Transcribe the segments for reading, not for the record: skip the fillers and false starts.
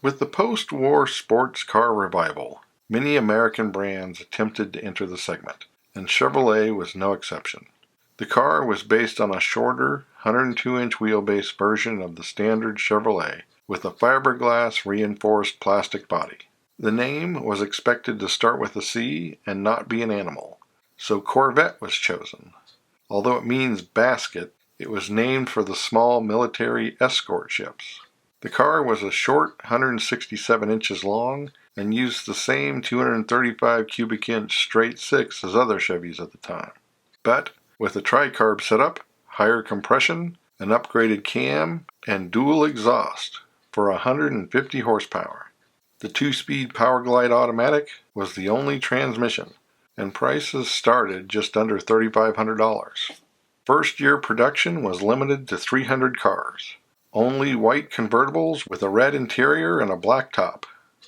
With the post-war sports car revival, many American brands attempted to enter the segment, and Chevrolet was no exception. The car was based on a shorter 102-inch wheelbase version of the standard Chevrolet with a fiberglass reinforced plastic body. The name was expected to start with a C and not be an animal, so Corvette was chosen. Although it means basket, it was named for the small military escort ships. The car was a short 167 inches long and used the same 235 cubic inch straight six as other Chevys at the time. But with a tri-carb setup, higher compression, an upgraded cam, and dual exhaust for 150 horsepower. The 2-speed Powerglide automatic was the only transmission, and prices started just under $3,500. First year production was limited to 300 cars. Only white convertibles with a red interior and a black top.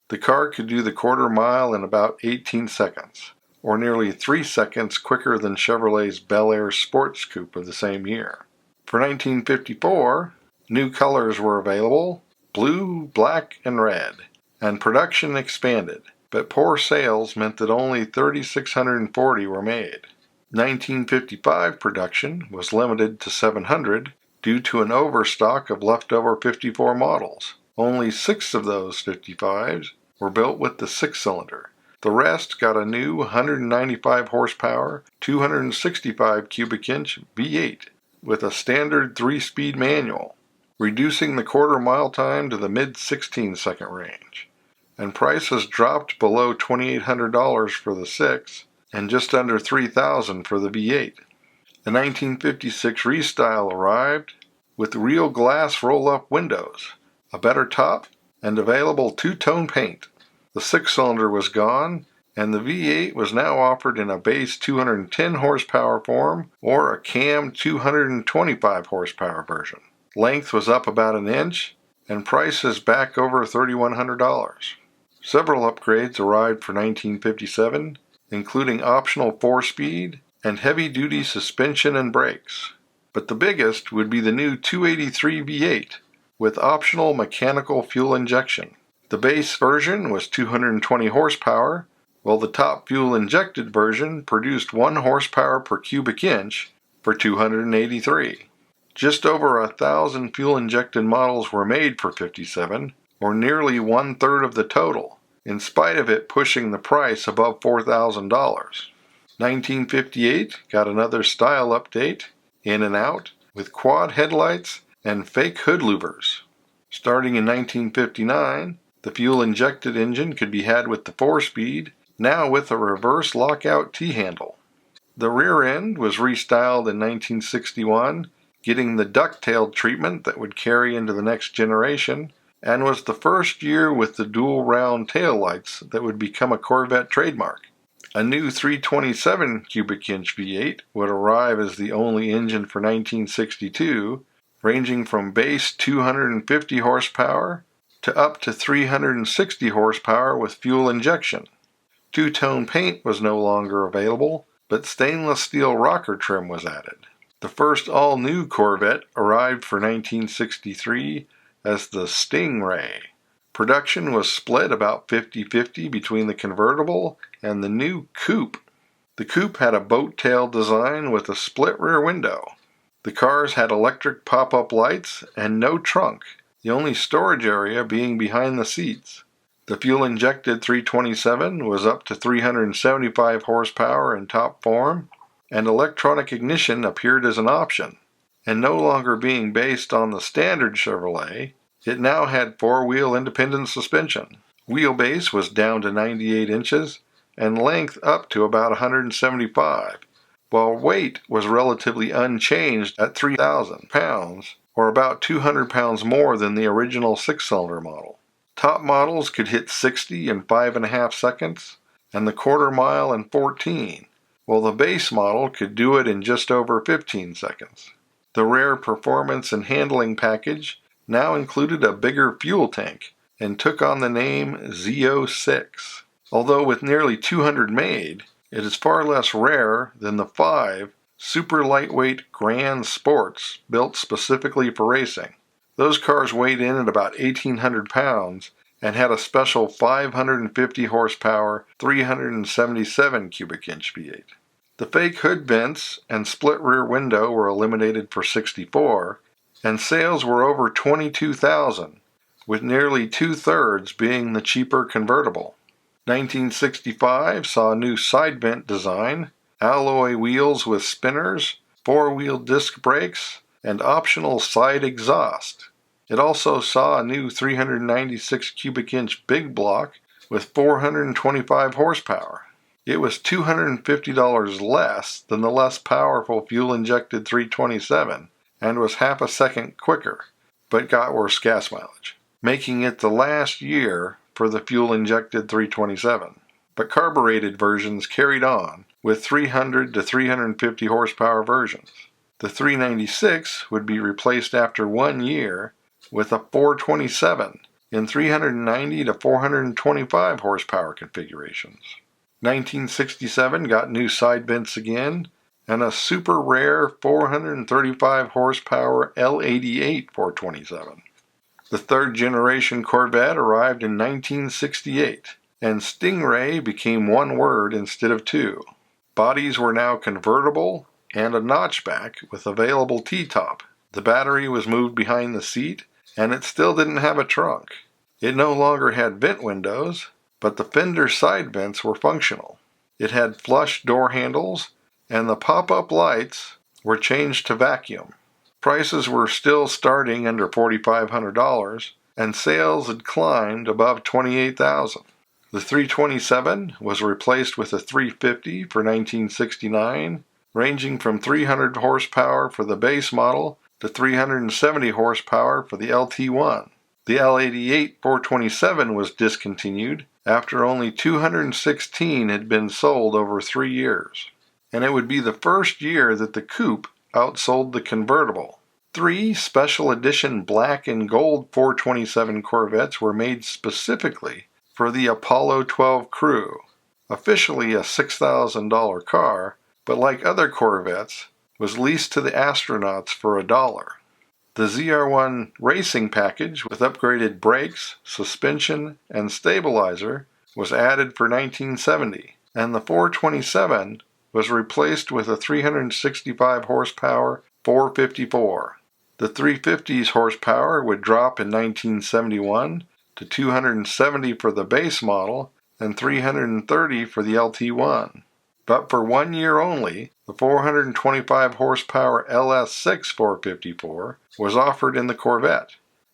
The car could do the quarter mile in about 18 seconds, or nearly 3 seconds quicker than Chevrolet's Bel Air Sports Coupe of the same year. For 1954, new colors were available: blue, black, and red, and production expanded, but poor sales meant that only 3,640 were made. 1955 production was limited to 700 due to an overstock of leftover 54 models. Only 6 of those 55s were built with the 6-cylinder. The rest got a new 195 horsepower, 265 cubic inch V8 with a standard 3-speed manual, reducing the quarter mile time to the mid-16-second range. And prices dropped below $2,800 for the 6 and just under $3,000 for the V8. The 1956 Restyle arrived with real glass roll-up windows, a better top, and available two-tone paint. The 6-cylinder was gone, and the V8 was now offered in a base 210 horsepower form or a cam 225 horsepower version. Length was up about an inch, and prices back over $3,100. Several upgrades arrived for 1957, including optional 4-speed and heavy-duty suspension and brakes. But the biggest would be the new 283 V8 with optional mechanical fuel injection. The base version was 220 horsepower, while the top fuel-injected version produced 1 horsepower per cubic inch for 283. Just over 1,000 fuel-injected models were made for 57, or nearly 1/3 of the total, in spite of it pushing the price above $4,000. 1958 got another style update, in and out, with quad headlights and fake hood louvers. Starting in 1959, the fuel-injected engine could be had with the 4-speed, now with a reverse lockout T-handle. The rear end was restyled in 1961, getting the duck-tailed treatment that would carry into the next generation, and was the first year with the dual round taillights that would become a Corvette trademark. A new 327 cubic inch V8 would arrive as the only engine for 1962, ranging from base 250 horsepower to up to 360 horsepower with fuel injection. Two-tone paint was no longer available, but stainless steel rocker trim was added. The first all-new Corvette arrived for 1963 as the Stingray. Production was split about 50-50 between the convertible and the new coupe. The coupe had a boat-tail design with a split rear window. The cars had electric pop-up lights and no trunk, the only storage area being behind the seats. The fuel-injected 327 was up to 375 horsepower in top form, and electronic ignition appeared as an option. And no longer being based on the standard Chevrolet, it now had 4-wheel independent suspension. Wheelbase was down to 98 inches and length up to about 175, while weight was relatively unchanged at 3,000 pounds, or about 200 pounds more than the original 6-cylinder model. Top models could hit 60 in 5.5 seconds, and the quarter mile in 14, while the base model could do it in just over 15 seconds. The rare performance and handling package now included a bigger fuel tank and took on the name Z06. Although with nearly 200 made, it is far less rare than the 5 super lightweight Grand Sports built specifically for racing. Those cars weighed in at about 1,800 pounds and had a special 550 horsepower, 377 cubic inch V8. The fake hood vents and split rear window were eliminated for '64, and sales were over 22,000, with nearly two-thirds being the cheaper convertible. 1965 saw a new side vent design, alloy wheels with spinners, four-wheel disc brakes, and optional side exhaust. It also saw a new 396 cubic inch big block with 425 horsepower. It was $250 less than the less powerful fuel-injected 327 and was half a second quicker, but got worse gas mileage, making it the last year for the fuel-injected 327. But carbureted versions carried on with 300 to 350 horsepower versions. The 396 would be replaced after 1 year with a 427 in 390 to 425 horsepower configurations. 1967 got new side vents again, and a super rare 435 horsepower L88 427. The third generation Corvette arrived in 1968, and Stingray became one word instead of two. Bodies were now convertible and a notchback with available T-top. The battery was moved behind the seat, and it still didn't have a trunk. It no longer had vent windows, but the fender side vents were functional. It had flush door handles, and the pop-up lights were changed to vacuum. Prices were still starting under $4,500, and sales had climbed above $28,000. The 327 was replaced with a 350 for 1969, ranging from 300 horsepower for the base model to 370 horsepower for the LT1. The L88 427 was discontinued after only 216 had been sold over 3 years, and it would be the first year that the coupe outsold the convertible. 3 special edition black and gold 427 Corvettes were made specifically for the Apollo 12 crew, officially a $6,000 car, but like other Corvettes, was leased to the astronauts for $1. The ZR1 racing package with upgraded brakes, suspension, and stabilizer was added for 1970, and the 427 was replaced with a 365 horsepower 454. The 350's horsepower would drop in 1971 to 270 for the base model and 330 for the LT1. But for 1 year only, the 425 horsepower LS6 454 was offered in the Corvette,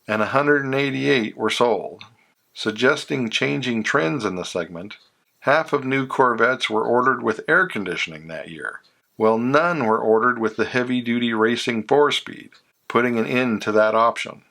and 188 were sold. Suggesting changing trends in the segment, half of new Corvettes were ordered with air conditioning that year, while none were ordered with the heavy-duty racing 4-speed, putting an end to that option.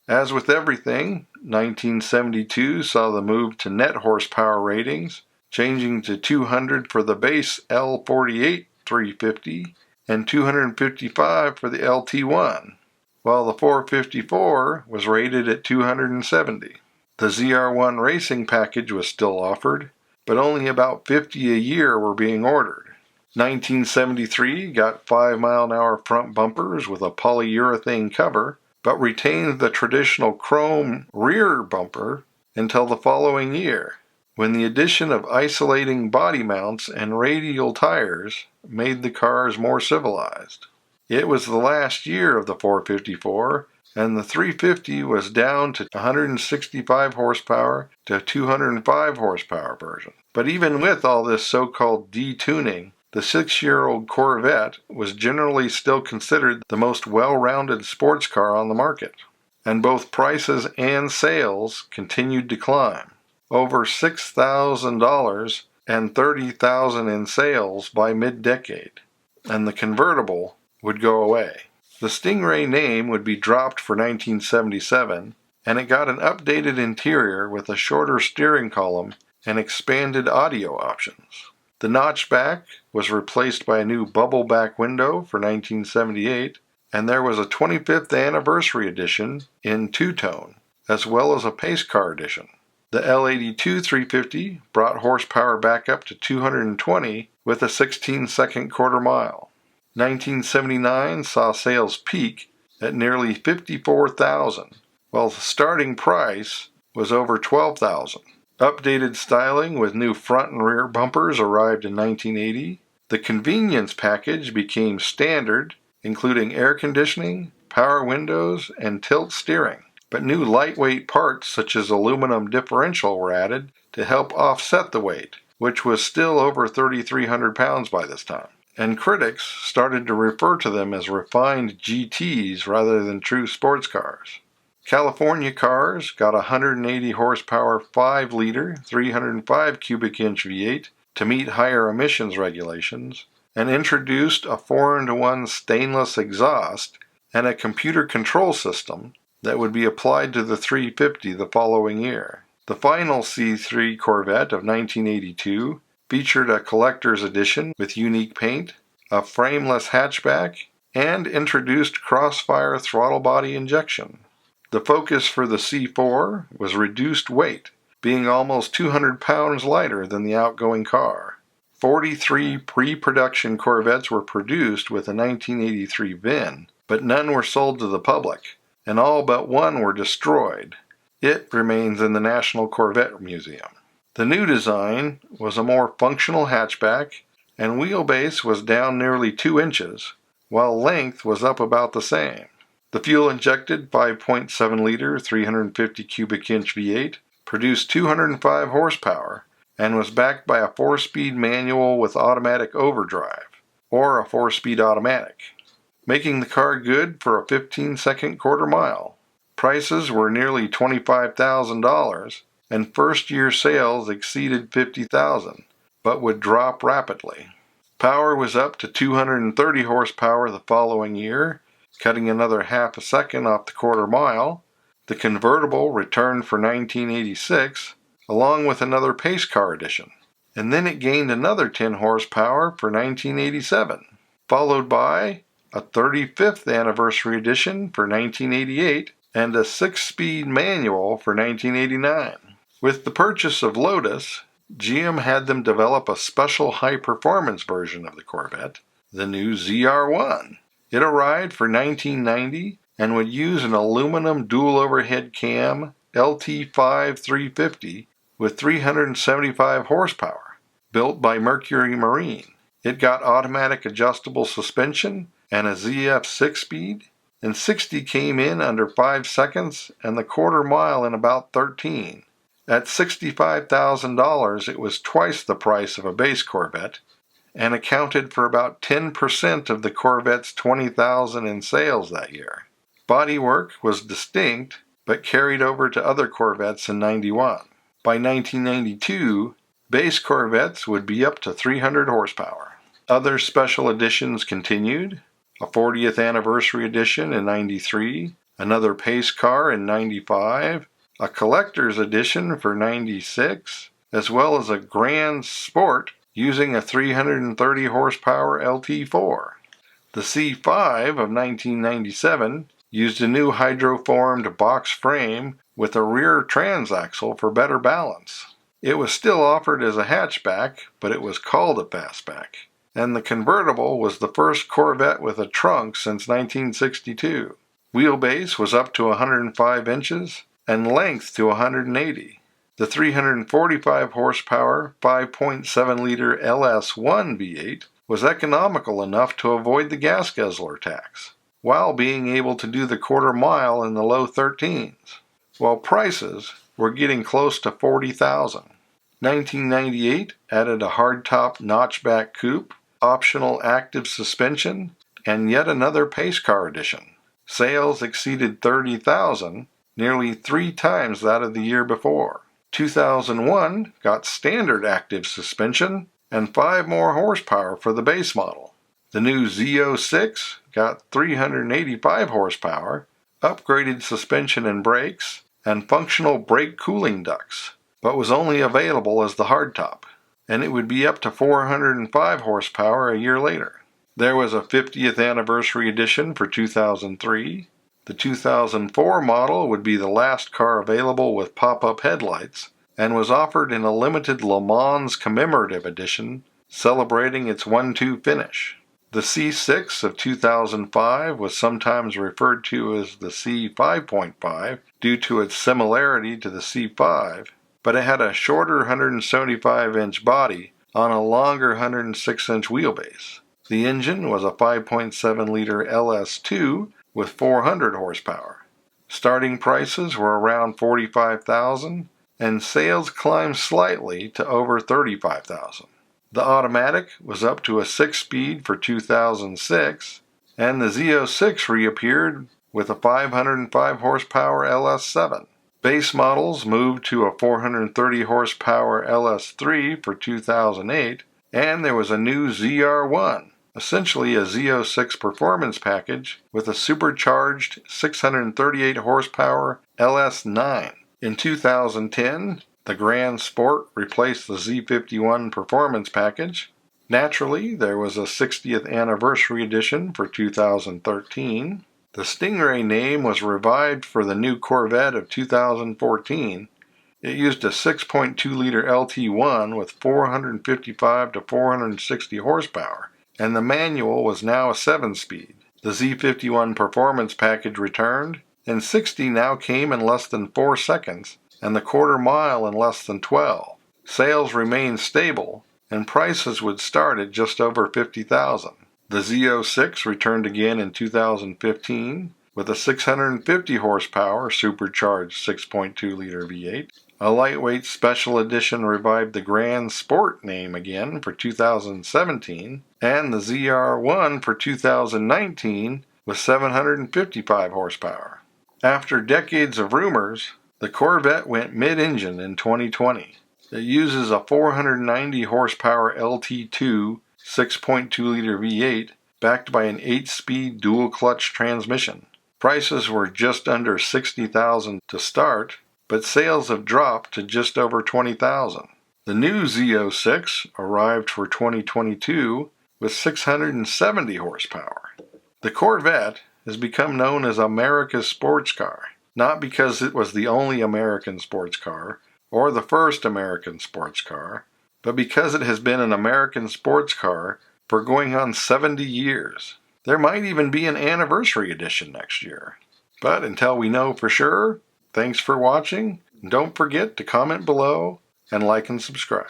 As with everything, 1972 saw the move to net horsepower ratings, changing to 200 for the base L48 350 and 255 for the LT1, while the 454 was rated at 270. The ZR1 racing package was still offered, but only about 50 a year were being ordered. 1973 got 5-mile-an-hour front bumpers with a polyurethane cover, but retained the traditional chrome rear bumper until the following year, when the addition of isolating body mounts and radial tires made the cars more civilized. It was the last year of the 454, and the 350 was down to 165 horsepower to 205 horsepower version. But even with all this so-called detuning, the 6-year-old Corvette was generally still considered the most well-rounded sports car on the market, and both prices and sales continued to climb. Over $6,000 and $30,000 in sales by mid-decade, and the convertible would go away. The Stingray name would be dropped for 1977, and it got an updated interior with a shorter steering column and expanded audio options. The notchback was replaced by a new bubble back window for 1978, and there was a 25th anniversary edition in two-tone, as well as a pace car edition. The L82 350 brought horsepower back up to 220 with a 16-second quarter mile. 1979 saw sales peak at nearly 54,000, while the starting price was over $12,000. Updated styling with new front and rear bumpers arrived in 1980. The convenience package became standard, including air conditioning, power windows, and tilt steering. But new lightweight parts such as aluminum differential were added to help offset the weight, which was still over 3,300 pounds by this time. And critics started to refer to them as refined GTs rather than true sports cars. California cars got a 180 horsepower 5-liter 305 cubic inch V8 to meet higher emissions regulations, and introduced a 4-to-1 stainless exhaust and a computer control system that would be applied to the 350 the following year. The final C3 Corvette of 1982 featured a collector's edition with unique paint, a frameless hatchback, and introduced crossfire throttle body injection. The focus for the C4 was reduced weight, being almost 200 pounds lighter than the outgoing car. 43 pre-production Corvettes were produced with a 1983 VIN, but none were sold to the public, and all but one were destroyed. It remains in the National Corvette Museum. The new design was a more functional hatchback, and wheelbase was down nearly 2 inches, while length was up about the same. The fuel-injected 5.7-liter 350 cubic inch V8 produced 205 horsepower and was backed by a 4-speed manual with automatic overdrive, or a 4-speed automatic, making the car good for a 15-second quarter mile. Prices were nearly $25,000, and first-year sales exceeded $50,000, but would drop rapidly. Power was up to 230 horsepower the following year, cutting another half a second off the quarter mile. The convertible returned for 1986, along with another pace car edition, and then it gained another 10 horsepower for 1987, followed by a 35th anniversary edition for 1988 and a 6-speed manual for 1989. With the purchase of Lotus, GM had them develop a special high-performance version of the Corvette, the new ZR1. It arrived for 1990 and would use an aluminum dual overhead cam LT5 350 with 375 horsepower, built by Mercury Marine. It got automatic adjustable suspension and a ZF 6-speed, and 60 came in under 5 seconds and the quarter mile in about 13. At $65,000, it was twice the price of a base Corvette, and accounted for about 10% of the Corvette's $20,000 in sales that year. Bodywork was distinct, but carried over to other Corvettes in '91. By 1992, base Corvettes would be up to 300 horsepower. Other special editions continued: a 40th anniversary edition in '93, another pace car in '95, a collector's edition for '96, as well as a Grand Sport using a 330 horsepower LT4. The C5 of 1997 used a new hydroformed box frame with a rear transaxle for better balance. It was still offered as a hatchback, but it was called a fastback. And the convertible was the first Corvette with a trunk since 1962. Wheelbase was up to 105 inches and length to 180. The 345 horsepower 5.7-liter LS1 V8 was economical enough to avoid the gas guzzler tax, while being able to do the quarter mile in the low 13s, while prices were getting close to $40,000. 1998 added a hardtop notchback coupe, optional active suspension, and yet another pace car edition. Sales exceeded 30,000, nearly 3 times that of the year before. 2001 got standard active suspension and 5 more horsepower for the base model. The new Z06 got 385 horsepower, upgraded suspension and brakes, and functional brake cooling ducts, but was only available as the hardtop, and it would be up to 405 horsepower a year later. There was a 50th anniversary edition for 2003. The 2004 model would be the last car available with pop-up headlights, and was offered in a limited Le Mans commemorative edition celebrating its 1-2 finish. The C6 of 2005 was sometimes referred to as the C5.5 due to its similarity to the C5, but it had a shorter 175-inch body on a longer 106-inch wheelbase. The engine was a 5.7-liter LS2 with 400 horsepower. Starting prices were around $45,000, and sales climbed slightly to over $35,000. The automatic was up to a 6-speed for 2006, and the Z06 reappeared with a 505 horsepower LS7. Base models moved to a 430 horsepower LS3 for 2008, and there was a new ZR1, essentially a Z06 performance package with a supercharged 638 horsepower LS9. In 2010, the Grand Sport replaced the Z51 performance package. Naturally, there was a 60th anniversary edition for 2013. The Stingray name was revived for the new Corvette of 2014. It used a 6.2-liter LT1 with 455 to 460 horsepower, and the manual was now a 7-speed. The Z51 performance package returned, and 60 now came in less than 4 seconds, and the quarter mile in less than 12. Sales remained stable, and prices would start at just over $50,000. The Z06 returned again in 2015 with a 650 horsepower supercharged 6.2-liter V8. A lightweight special edition revived the Grand Sport name again for 2017, and the ZR1 for 2019 with 755 horsepower. After decades of rumors, the Corvette went mid-engine in 2020. It uses a 490 horsepower LT2 6.2-liter V8 backed by an 8-speed dual-clutch transmission. Prices were just under $60,000 to start, but sales have dropped to just over $20,000. The new Z06 arrived for 2022 with 670 horsepower. The Corvette has become known as America's sports car, not because it was the only American sports car or the first American sports car, but because it has been an American sports car for going on 70 years. There might even be an anniversary edition next year. But until we know for sure, thanks for watching. Don't forget to comment below and like and subscribe.